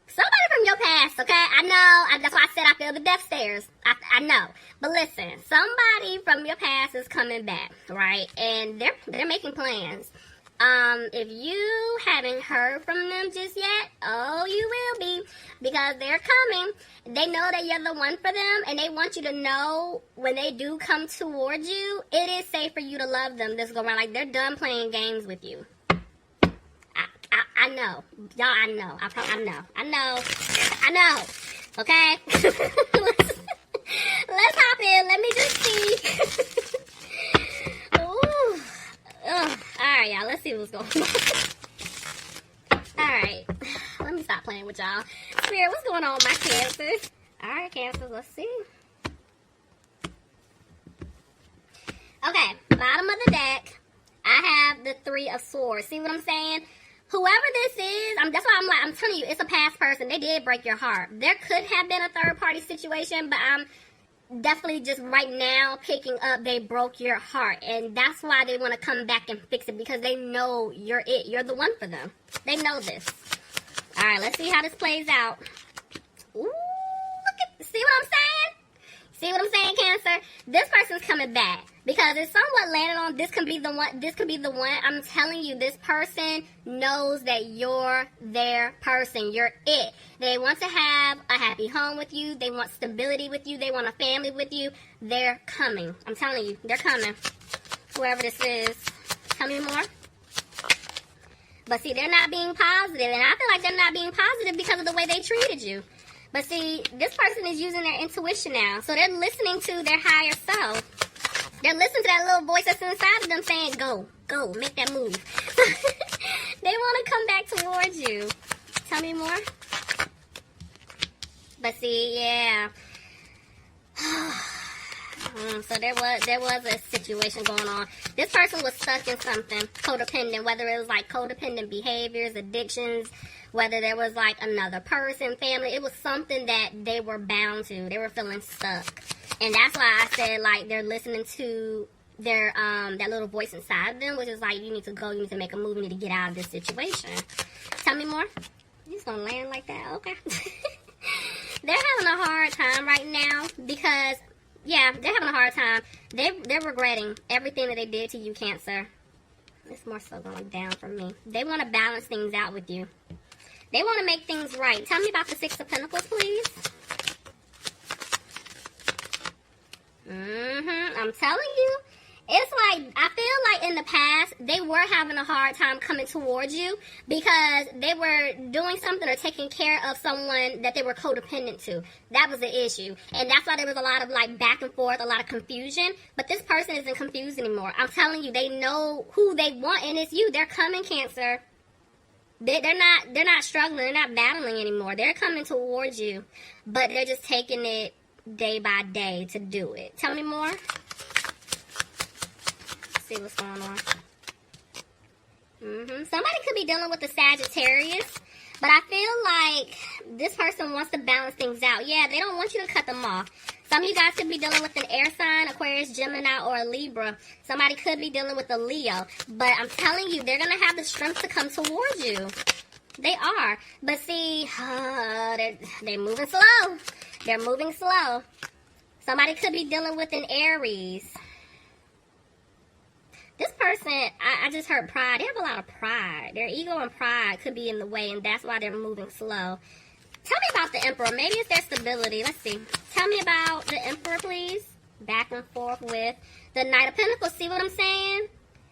Somebody from your past, okay? I know. That's why I said I feel the death stares. I know. But listen, somebody from your past is coming back, right? And they're making plans. If you haven't heard from them just yet, oh, you will be, because they're coming. They know that you're the one for them, and they want you to know when they do come towards you, it is safe for you to love them this go around. Like, they're done playing games with you. I know. Y'all, I know. I know. Okay? Let's hop in. Let me just see. Ooh. Alright, y'all. Let's see what's going on. Alright. Let me stop playing with y'all. Spirit, what's going on with my Cancers? Alright, Cancers. Let's see. Okay. Bottom of the deck, I have the Three of Swords. See what I'm saying? Whoever this is, that's why I'm telling you, it's a past person. They did break your heart. There could have been a third-party situation, but I'm definitely just right now picking up they broke your heart. And that's why they want to come back and fix it, because they know you're it. You're the one for them. They know this. All right, let's see how this plays out. Ooh, see what I'm saying? See what I'm saying, Cancer? This person's coming back. Because it's somewhat landed on this could be the one. This could be the one. I'm telling you, this person knows that you're their person. You're it. They want to have a happy home with you. They want stability with you. They want a family with you. They're coming. I'm telling you, they're coming. Whoever this is. Tell me more. But see, they're not being positive. And I feel like they're not being positive because of the way they treated you. But see, this person is using their intuition now. So they're listening to their higher self. They're listening to that little voice that's inside of them saying, go, make that move. They want to come back towards you. Tell me more. But see, yeah. So there was a situation going on. This person was stuck in something codependent, whether it was like codependent behaviors, addictions, whether there was like another person, family. It was something that they were bound to. They were feeling stuck. And that's why I said, like, they're listening to their, that little voice inside of them, which is like, you need to go, you need to make a move, you need to get out of this situation. Tell me more. You just gonna land like that? Okay. They're having a hard time right now because, yeah, they're having a hard time. They're regretting everything that they did to you, Cancer. It's more so going down for me. They want to balance things out with you. They want to make things right. Tell me about the Six of Pentacles, please. I'm telling you, it's like, I feel like in the past, they were having a hard time coming towards you because they were doing something or taking care of someone that they were codependent to. That was the issue. And that's why there was a lot of like back and forth, a lot of confusion. But this person isn't confused anymore. I'm telling you, they know who they want, and it's you. They're coming, Cancer. They're not struggling. They're not battling anymore. They're coming towards you, but they're just taking it day by day to do it. Tell me more. Let's see what's going on. Somebody could be dealing with the Sagittarius, but I feel like this person wants to balance things out. Yeah, they don't want you to cut them off. Some of you guys could be dealing with an air sign, Aquarius, Gemini, or a Libra. Somebody could be dealing with a Leo. But I'm telling you, they're going to have the strength to come towards you. They are. But see, they're moving slow. They're moving slow. Somebody could be dealing with an Aries. This person, I just heard pride. They have a lot of pride. Their ego and pride could be in the way, and that's why they're moving slow. Tell me about the Emperor. Maybe it's their stability. Let's see. Tell me about the Emperor, please. Back and forth with the Knight of Pentacles. See what I'm saying?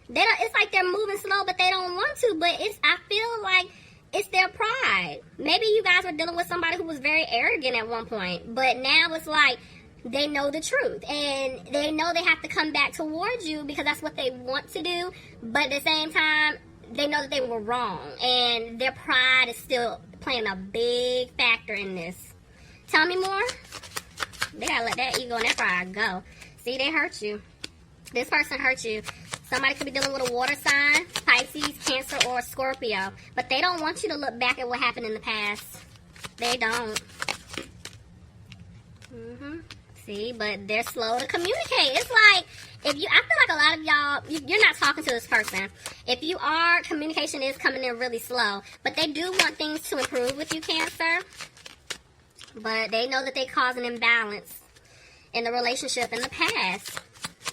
It's like they're moving slow, but they don't want to. But I feel like it's their pride. Maybe you guys were dealing with somebody who was very arrogant at one point, but now it's like they know the truth, and they know they have to come back towards you because that's what they want to do, but at the same time, they know that they were wrong, and their pride is still playing a big factor in this. Tell me more. They gotta let that ego and that pride go. See, they hurt you. This person hurt you. Somebody could be dealing with a water sign, Pisces, Cancer, or Scorpio. But they don't want you to look back at what happened in the past. They don't. See, but they're slow to communicate. It's like, I feel like a lot of y'all, you're not talking to this person. If you are, communication is coming in really slow. But they do want things to improve with you, Cancer. But they know that they cause an imbalance in the relationship in the past.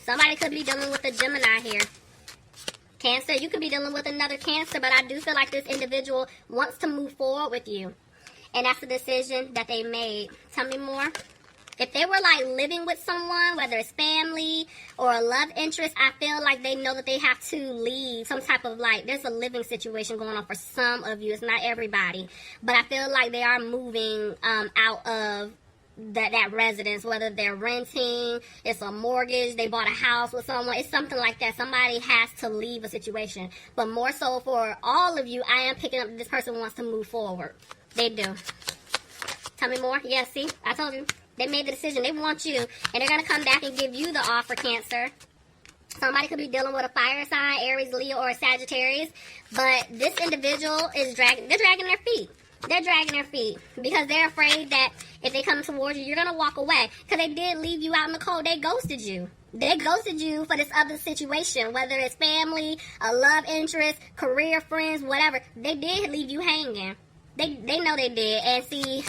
Somebody could be dealing with a Gemini here. Cancer, you could be dealing with another Cancer, but I do feel like this individual wants to move forward with you. And that's the decision that they made. Tell me more. If they were like living with someone, whether it's family or a love interest, I feel like they know that they have to leave some type of like, there's a living situation going on for some of you. It's not everybody. But I feel like they are moving out of that residence, whether they're renting, it's a mortgage, they bought a house with someone, it's something like that. Somebody has to leave a situation. But more so for all of you, I am picking up this person wants to move forward. They do. Tell me more. Yeah, see, I told you. They made the decision. They want you. And they're going to come back and give you the offer, Cancer. Somebody could be dealing with a fire sign, Aries, Leo, or Sagittarius. But this individual is dragging their feet. They're dragging their feet because they're afraid that if they come towards you, you're going to walk away. Because they did leave you out in the cold. They ghosted you. They ghosted you for this other situation, whether it's family, a love interest, career, friends, whatever. They did leave you hanging. They know they did. And see,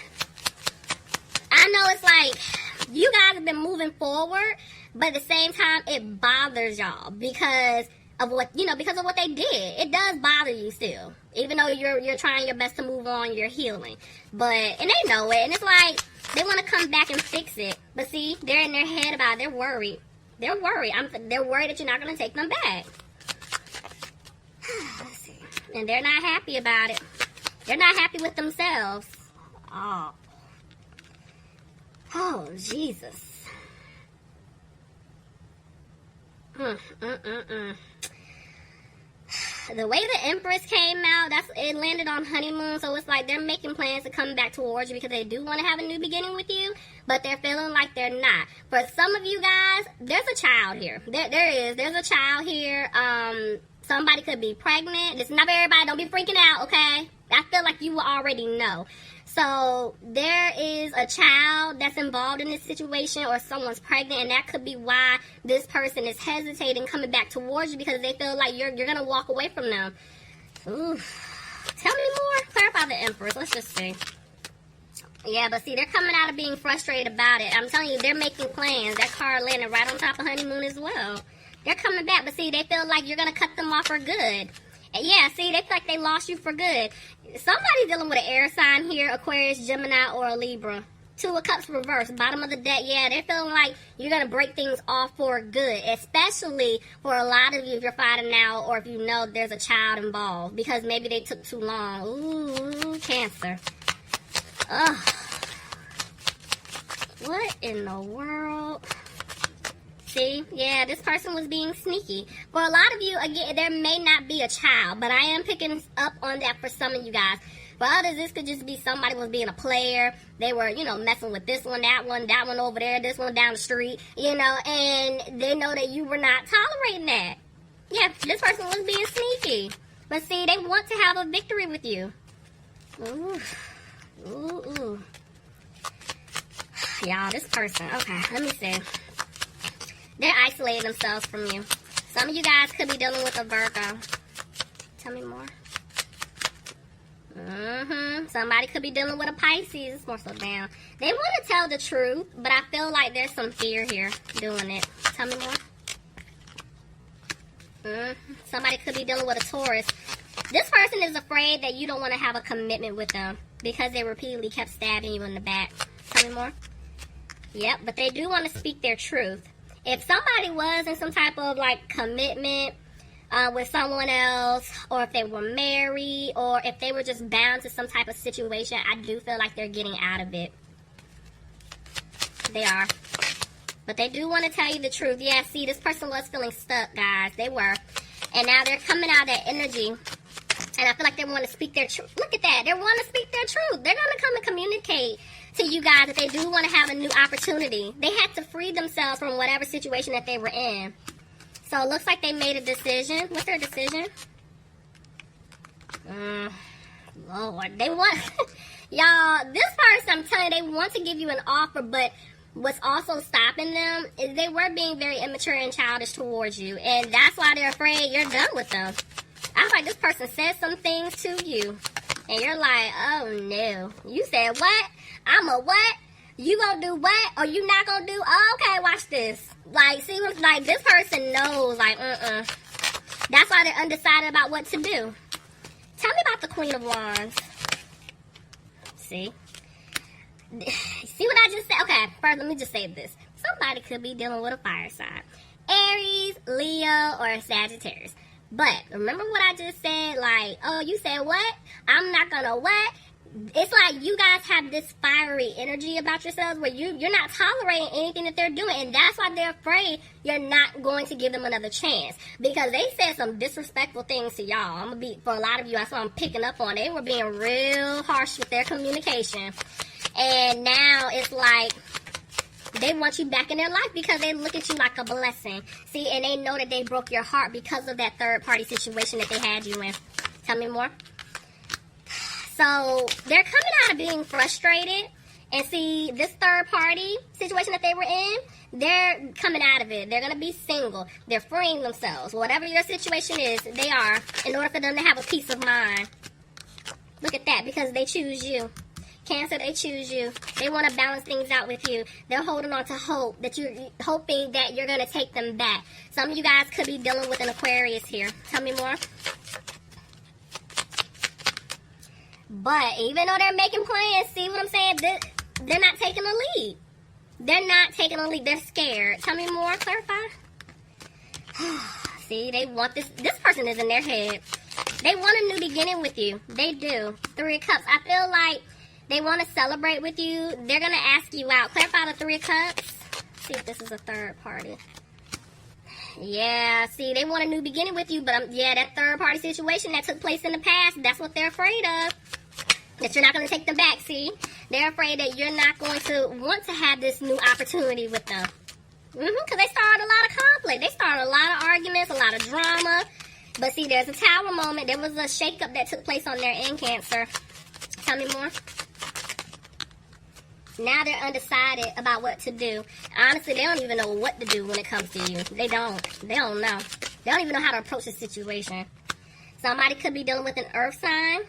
I know it's like you guys have been moving forward, but at the same time, it bothers y'all because of what they did. It does bother you still, even though you're trying your best to move on, you're healing. And they know it, and it's like they want to come back and fix it. But see, they're in their head about it. They're worried. They're worried. They're worried that you're not going to take them back. Let's see. And they're not happy about it. They're not happy with themselves. Oh, Jesus. The way the Empress came out, it landed on honeymoon, so it's like they're making plans to come back towards you because they do want to have a new beginning with you, but they're feeling like they're not. For some of you guys, there's a child here. There's a child here. Somebody could be pregnant. It's not everybody. Don't be freaking out, okay? I feel like you will already know. So there is a child that's involved in this situation, or someone's pregnant, and that could be why this person is hesitating coming back towards you because they feel like you're going to walk away from them. Ooh. Tell me more. Clarify the Empress. Let's just see. Yeah, but see, they're coming out of being frustrated about it. I'm telling you, they're making plans. That card landed right on top of honeymoon as well. They're coming back, but see, they feel like you're going to cut them off for good. And yeah, see, they feel like they lost you for good. Somebody's dealing with an air sign here, Aquarius, Gemini, or a Libra. Two of Cups reversed, bottom of the deck. Yeah, they're feeling like you're going to break things off for good, especially for a lot of you if you're finding out or if you know there's a child involved because maybe they took too long. Ooh, Cancer. Ugh. What in the world? See, yeah, this person was being sneaky. For a lot of you, again, there may not be a child, but I am picking up on that for some of you guys. For others, this could just be somebody was being a player. They were, messing with this one, that one over there, this one down the street, and they know that you were not tolerating that. Yeah, this person was being sneaky. But see, they want to have a victory with you. Ooh. Ooh, ooh. Y'all, this person, okay, let me see. They're isolating themselves from you. Some of you guys could be dealing with a Virgo. Tell me more. Somebody could be dealing with a Pisces. It's more so down. They want to tell the truth, but I feel like there's some fear here doing it. Tell me more. Somebody could be dealing with a Taurus. This person is afraid that you don't want to have a commitment with them because they repeatedly kept stabbing you in the back. Tell me more. Yep, but they do want to speak their truth. If somebody was in some type of like commitment with someone else, or if they were married, or if they were just bound to some type of situation, I do feel like they're getting out of it. They are. But they do want to tell you the truth. Yeah, see, this person was feeling stuck, guys. They were. And now they're coming out of that energy. And I feel like they want to speak their truth. Look at that. They want to speak their truth. They're going to come and communicate to you guys that they do want to have a new opportunity. They had to free themselves from whatever situation that they were in. So it looks like they made a decision. What's their decision? Lord, they want... Y'all, this person, I'm telling you, they want to give you an offer, but what's also stopping them is they were being very immature and childish towards you. And that's why they're afraid you're done with them. I was like, this person said some things to you. And you're like, oh no. You said what? I'm a what? You gonna do what? Or you not gonna do? Oh, okay, watch this. Like, see what, like, this person knows, like, That's why they're undecided about what to do. Tell me about the Queen of Wands. See? See what I just said? Okay, first, let me just say this. Somebody could be dealing with a fire sign. Aries, Leo, or Sagittarius. But remember what I just said? Like, oh, you said what? I'm not gonna what? It's like you guys have this fiery energy about yourselves where you're not tolerating anything that they're doing, and that's why they're afraid you're not going to give them another chance, because they said some disrespectful things to y'all. I'm gonna be, for a lot of you, that's what I'm picking up on. They were being real harsh with their communication, and now it's like they want you back in their life because they look at you like a blessing. See, and they know that they broke your heart because of that third party situation that they had you in. Tell me more. So they're coming out of being frustrated, and see, this third party situation that they were in, they're coming out of it. They're going to be single. They're freeing themselves. Whatever your situation is, they are, in order for them to have a peace of mind. Look at that, because they choose you. Cancer, they choose you. They want to balance things out with you. They're holding on to hope, that you're hoping that you're going to take them back. Some of you guys could be dealing with an Aquarius here. Tell me more. But even though they're making plans, see what I'm saying? They're not taking the lead. They're not taking the lead. They're scared. Tell me more. Clarify. See, they want this. This person is in their head. They want a new beginning with you. They do. 3 of Cups. I feel like they want to celebrate with you. They're going to ask you out. Clarify the 3 of Cups. See if this is a third party. Yeah, see, they want a new beginning with you, but yeah, that third party situation that took place in the past, that's what they're afraid of. That you're not going to take them back, see? They're afraid that you're not going to want to have this new opportunity with them. Because they started a lot of conflict. They started a lot of arguments, a lot of drama. But see, there's a Tower moment. There was a shakeup that took place on their end, Cancer. Tell me more. Now they're undecided about what to do. Honestly, they don't even know what to do when it comes to you. They don't. They don't know. They don't even know how to approach the situation. Somebody could be dealing with an earth sign,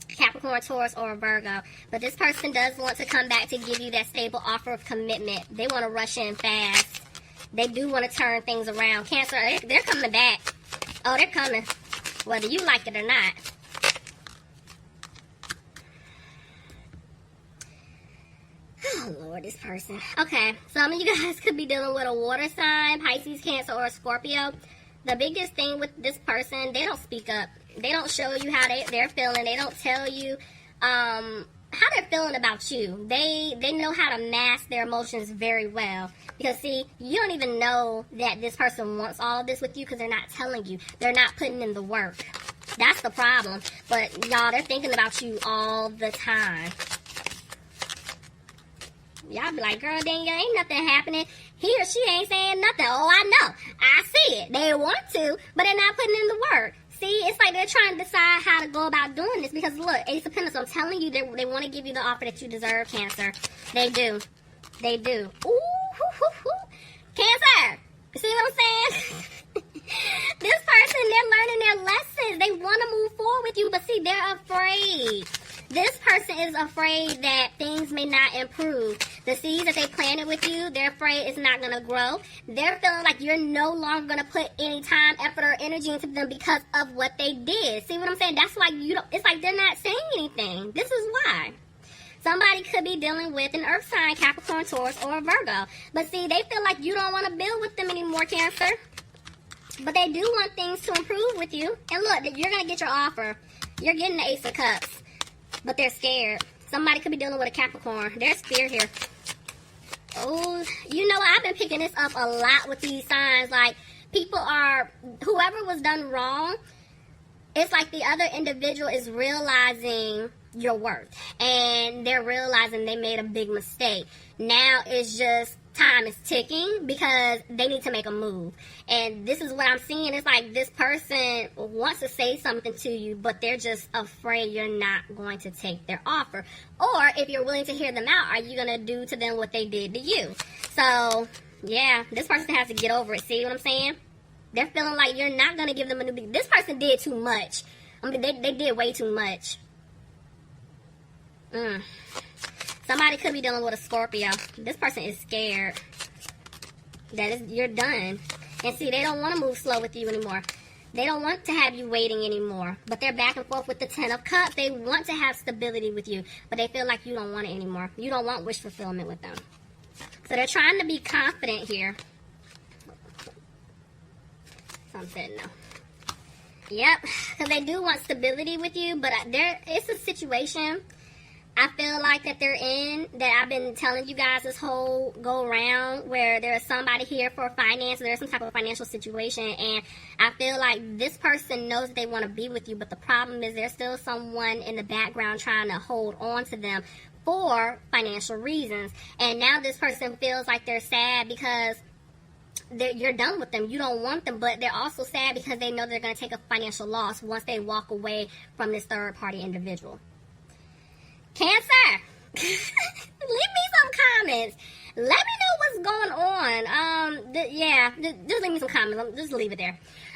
Capricorn, Taurus, or a Virgo. But this person does want to come back to give you that stable offer of commitment. They want to rush in fast. They do want to turn things around. Cancer, they're coming back. Oh, they're coming. Whether you like it or not. Oh, Lord, this person. Okay, some of you guys could be dealing with a water sign, Pisces, Cancer, or Scorpio. The biggest thing with this person, they don't speak up. They don't show you how they're feeling. They don't tell you how they're feeling about you. They know how to mask their emotions very well. Because, see, you don't even know that this person wants all of this with you because they're not telling you. They're not putting in the work. That's the problem. But, y'all, they're thinking about you all the time. Y'all be like, girl, Danielle, ain't nothing happening. He or she ain't saying nothing. Oh, I know. I see it. They want to, but they're not putting in the work. See, it's like they're trying to decide how to go about doing this. Because, look, Ace of Pentacles, I'm telling you, they want to give you the offer that you deserve, Cancer. They do. They do. Ooh, hoo, hoo, hoo. Cancer, you see what I'm saying? This person, they're learning their lessons. They want to move forward with you, but see, they're afraid. This person is afraid that things may not improve. The seeds that they planted with you, they're afraid it's not going to grow. They're feeling like you're no longer going to put any time, effort, or energy into them because of what they did. See what I'm saying? That's why it's like they're not saying anything. This is why. Somebody could be dealing with an earth sign, Capricorn, Taurus, or a Virgo. But see, they feel like you don't want to build with them anymore, Cancer. But they do want things to improve with you. And look, you're going to get your offer. You're getting the Ace of Cups. But they're scared. Somebody could be dealing with a Capricorn. There's fear here. Oh, you know what? I've been picking this up a lot with these signs. Like, whoever was done wrong, it's like the other individual is realizing your worth. And they're realizing they made a big mistake. Now it's just time is ticking because they need to make a move. And this is what I'm seeing. It's like this person wants to say something to you, but they're just afraid you're not going to take their offer. Or if you're willing to hear them out, are you going to do to them what they did to you? So, yeah, this person has to get over it. See what I'm saying? They're feeling like you're not going to give them a new beginning. This person did too much. I mean, they did way too much. Somebody could be dealing with a Scorpio. This person is scared that you're done. And see, they don't want to move slow with you anymore. They don't want to have you waiting anymore. But they're back and forth with the 10 of Cups. They want to have stability with you, but they feel like you don't want it anymore. You don't want wish fulfillment with them. So they're trying to be confident here. So I'm saying no. Yep, because they do want stability with you, but it's a situation I feel like that they're in, that I've been telling you guys this whole go around, where there's somebody here for finance, there's some type of financial situation, and I feel like this person knows that they want to be with you, but the problem is there's still someone in the background trying to hold on to them for financial reasons. And now this person feels like they're sad because you're done with them. You don't want them, but they're also sad because they know they're going to take a financial loss once they walk away from this third party individual. Cancer, leave me some comments. Let me know what's going on. Just leave me some comments. Just leave it there.